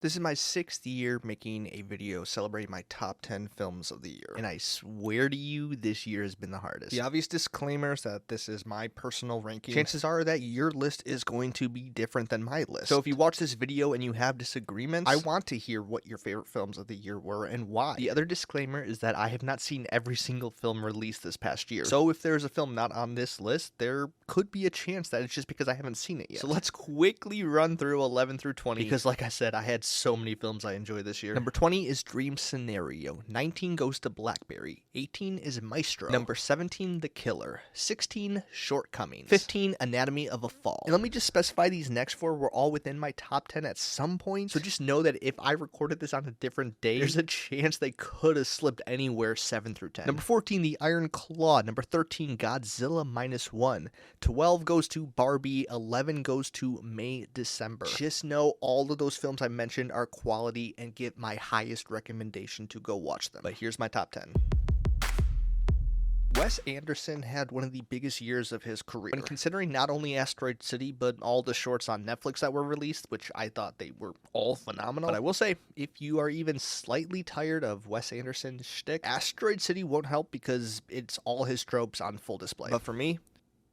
This is my 6th year making a video celebrating my top 10 films of the year, and I swear to you, this year has been the hardest. The obvious disclaimer is that this is my personal ranking. Chances are that your list is going to be different than my list. So if you watch this video and you have disagreements, I want to hear what your favorite films of the year were and why. The other disclaimer is that I have not seen every single film released this past year. So if there's a film not on this list, there could be a chance that it's just because I haven't seen it yet. So let's quickly run through 11 through 20 because like I said, I had so many films I enjoyed this year. Number 20 is Dream Scenario. 19 goes to Blackberry. 18 is Maestro. Number 17, The Killer. 16, Shortcomings. 15, Anatomy of a Fall. And let me just specify these next four were all within my top 10 at some point. So just know that if I recorded this on a different day, there's a chance they could have slipped anywhere 7 through 10. Number 14, The Iron Claw. Number 13, Godzilla Minus One. 12 goes to Barbie. 11 goes to May December. Just know all of those films I mentioned are quality and get my highest recommendation to go watch them. But here's my top 10. Wes Anderson had one of the biggest years of his career. When considering not only Asteroid City, but all the shorts on Netflix that were released, which I thought they were all phenomenal. But I will say, if you are even slightly tired of Wes Anderson's shtick, Asteroid City won't help because it's all his tropes on full display. But for me,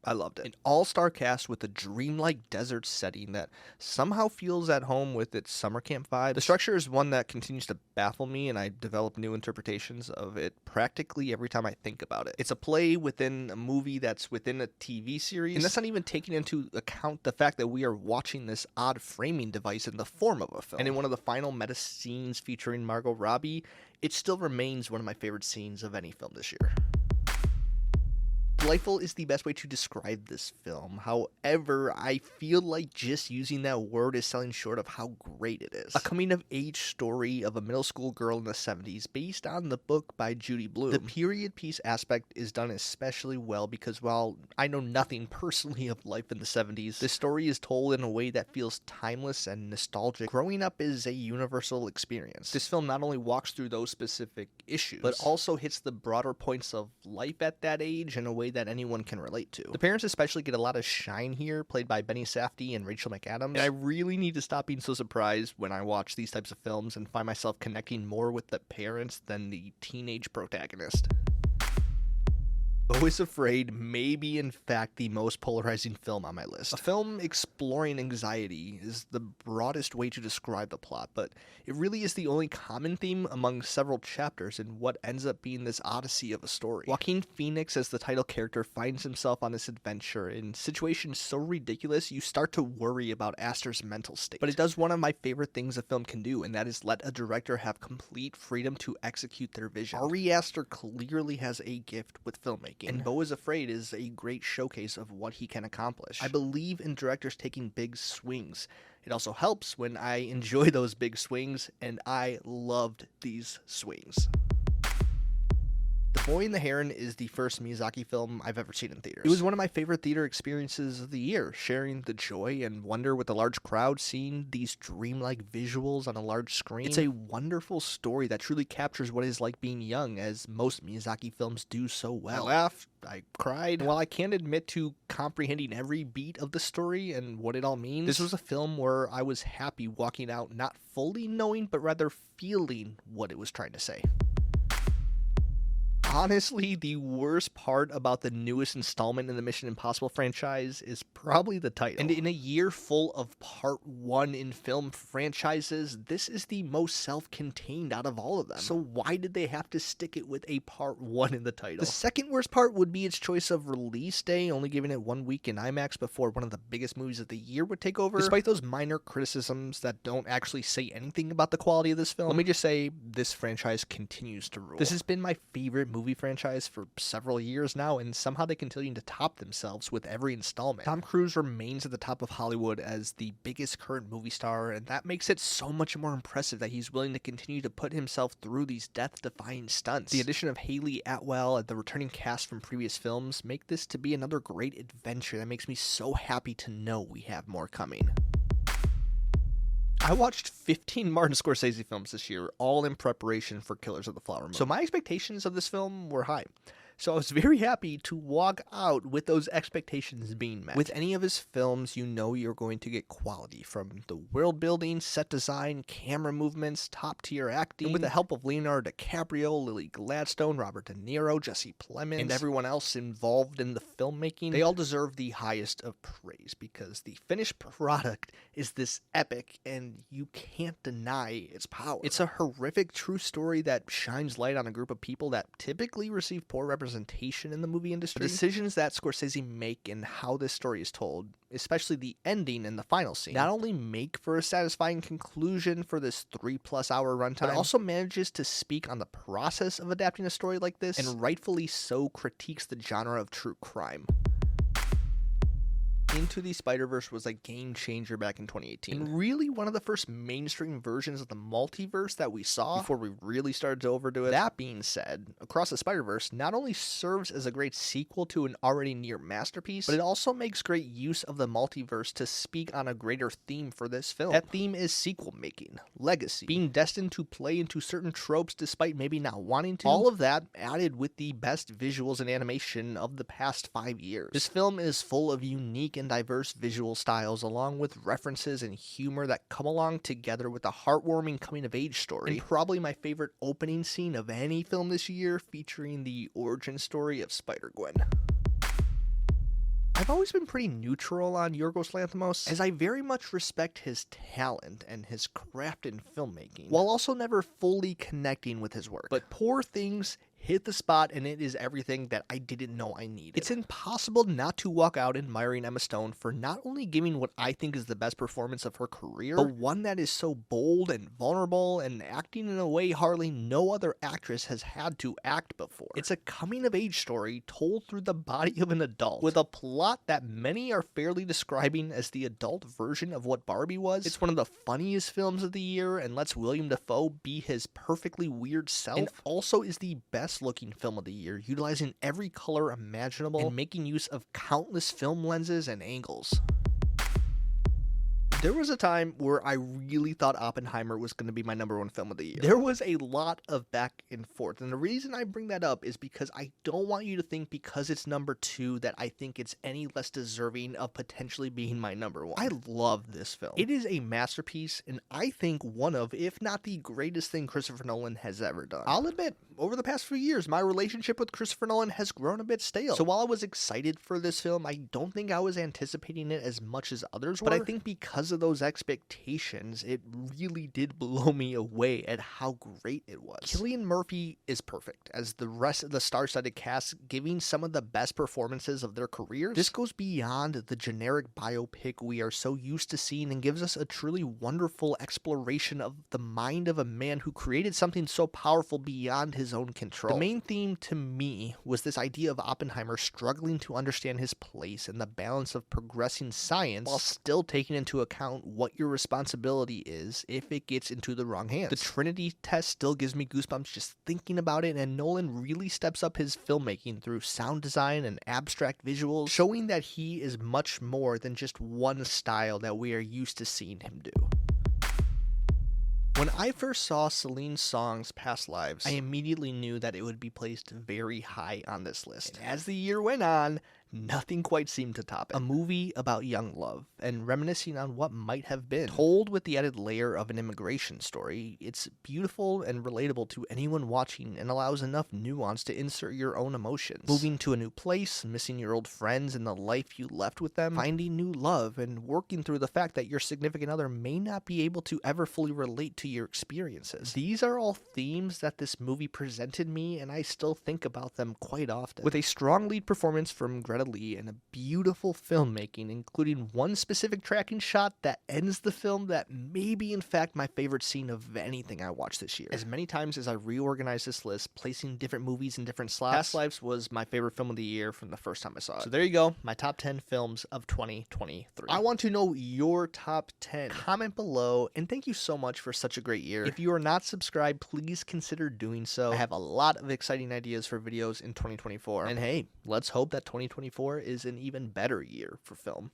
I loved it. An all-star cast with a dreamlike desert setting that somehow feels at home with its summer camp vibe. The structure is one that continues to baffle me, and I develop new interpretations of it practically every time I think about it. It's a play within a movie that's within a TV series, and that's not even taking into account the fact that we are watching this odd framing device in the form of a film. And in one of the final meta scenes featuring Margot Robbie, it still remains one of my favorite scenes of any film this year. Delightful is the best way to describe this film. However, I feel like just using that word is selling short of how great it is. A coming-of-age story of a middle school girl in the 70s based on the book by Judy Blume. The period piece aspect is done especially well because while I know nothing personally of life in the 70s, the story is told in a way that feels timeless and nostalgic. Growing up is a universal experience. This film not only walks through those specific issues, but also hits the broader points of life at that age in a way that anyone can relate to. The parents especially get a lot of shine here, played by Benny Safdie and Rachel McAdams, and I really need to stop being so surprised when I watch these types of films and find myself connecting more with the parents than the teenage protagonist. Beau is Afraid may be in fact the most polarizing film on my list. A film exploring anxiety is the broadest way to describe the plot, but it really is the only common theme among several chapters in what ends up being this odyssey of a story. Joaquin Phoenix as the title character finds himself on this adventure in situations so ridiculous you start to worry about Astor's mental state. But it does one of my favorite things a film can do, and that is let a director have complete freedom to execute their vision. Ari Aster clearly has a gift with filmmaking, and Beau is Afraid is a great showcase of what he can accomplish. I believe in directors taking big swings. It also helps when I enjoy those big swings, and I loved these swings. The Boy and the Heron is the first Miyazaki film I've ever seen in theaters. It was one of my favorite theater experiences of the year, sharing the joy and wonder with a large crowd, seeing these dreamlike visuals on a large screen. It's a wonderful story that truly captures what it is like being young, as most Miyazaki films do so well. I laughed, I cried. And while I can't admit to comprehending every beat of the story and what it all means, this was a film where I was happy walking out not fully knowing, but rather feeling what it was trying to say. Honestly, the worst part about the newest installment in the Mission Impossible franchise is probably the title. And in a year full of Part 1 in film franchises, this is the most self-contained out of all of them. So why did they have to stick it with a Part 1 in the title? The second worst part would be its choice of release day, only giving it 1 week in IMAX before one of the biggest movies of the year would take over. Despite those minor criticisms that don't actually say anything about the quality of this film, let me just say this franchise continues to rule. This has been my favorite movie franchise for several years now, and somehow they continue to top themselves with every installment. Tom Cruise remains at the top of Hollywood as the biggest current movie star, and that makes it so much more impressive that he's willing to continue to put himself through these death-defying stunts. The addition of Haley Atwell and the returning cast from previous films make this to be another great adventure that makes me so happy to know we have more coming. I watched 15 Martin Scorsese films this year, all in preparation for Killers of the Flower Moon. So my expectations of this film were high. So I was very happy to walk out with those expectations being met. With any of his films, you know you're going to get quality from the world building, set design, camera movements, top tier acting. And with the help of Leonardo DiCaprio, Lily Gladstone, Robert De Niro, Jesse Plemons, and everyone else involved in the filmmaking, they all deserve the highest of praise because the finished product is this epic and you can't deny its power. It's a horrific true story that shines light on a group of people that typically receive poor representation in the movie industry. The decisions that Scorsese make and how this story is told, especially the ending and the final scene, not only make for a satisfying conclusion for this 3+ hour runtime, but also manages to speak on the process of adapting a story like this, and rightfully so critiques the genre of true crime. Into the Spider-Verse was a game changer back in 2018, and really one of the first mainstream versions of the multiverse that we saw before we really started to overdo it. That being said, Across the Spider-Verse not only serves as a great sequel to an already near masterpiece, but it also makes great use of the multiverse to speak on a greater theme for this film. That theme is sequel making, legacy, being destined to play into certain tropes despite maybe not wanting to. All of that added with the best visuals and animation of the past 5 years. This film is full of unique and diverse visual styles, along with references and humor that come along together with a heartwarming coming-of-age story. And probably my favorite opening scene of any film this year, featuring the origin story of Spider-Gwen. I've always been pretty neutral on Yorgos Lanthimos, as I very much respect his talent and his craft in filmmaking, while also never fully connecting with his work. But Poor Things hit the spot, and it is everything that I didn't know I needed. It's impossible not to walk out admiring Emma Stone for not only giving what I think is the best performance of her career, but one that is so bold and vulnerable and acting in a way hardly no other actress has had to act before. It's a coming-of-age story told through the body of an adult, with a plot that many are fairly describing as the adult version of what Barbie was. It's one of the funniest films of the year and lets William Dafoe be his perfectly weird self, and also is the best looking film of the year, utilizing every color imaginable and making use of countless film lenses and angles. There was a time where I really thought Oppenheimer was going to be my #1 film of the year. There was a lot of back and forth, and the reason I bring that up is because I don't want you to think because it's #2 that I think it's any less deserving of potentially being my #1. I love this film. It is a masterpiece, and I think one of, if not the greatest thing Christopher Nolan has ever done. I'll admit, over the past few years, my relationship with Christopher Nolan has grown a bit stale. So while I was excited for this film, I don't think I was anticipating it as much as others were. But I think because of those expectations, it really did blow me away at how great it was. Cillian Murphy is perfect, as the rest of the star-studded cast, giving some of the best performances of their careers. This goes beyond the generic biopic we are so used to seeing and gives us a truly wonderful exploration of the mind of a man who created something so powerful beyond his own control. The main theme to me was this idea of Oppenheimer struggling to understand his place in the balance of progressing science while still taking into account what your responsibility is if it gets into the wrong hands. The Trinity test still gives me goosebumps just thinking about it, and Nolan really steps up his filmmaking through sound design and abstract visuals, showing that he is much more than just one style that we are used to seeing him do. When I first saw Celine Song's Past Lives, I immediately knew that it would be placed very high on this list. And as the year went on, nothing quite seemed to top it. A movie about young love and reminiscing on what might have been, told with the added layer of an immigration story. It's beautiful and relatable to anyone watching and allows enough nuance to insert your own emotions. Moving to a new place, missing your old friends and the life you left with them, finding new love, and working through the fact that your significant other may not be able to ever fully relate to your experiences. These are all themes that this movie presented me, and I still think about them quite often. With a strong lead performance from Greta Lee and a beautiful filmmaking, including one specific tracking shot that ends the film that may be in fact my favorite scene of anything I watched this year. As many times as I reorganized this list, placing different movies in different slots, Past Lives was my favorite film of the year from the first time I saw it. So there you go, my top 10 films of 2023. I want to know your top 10. Comment below, and thank you so much for such a great year. If you are not subscribed, please consider doing so. I have a lot of exciting ideas for videos in 2024, and hey, let's hope that 2024 is an even better year for film.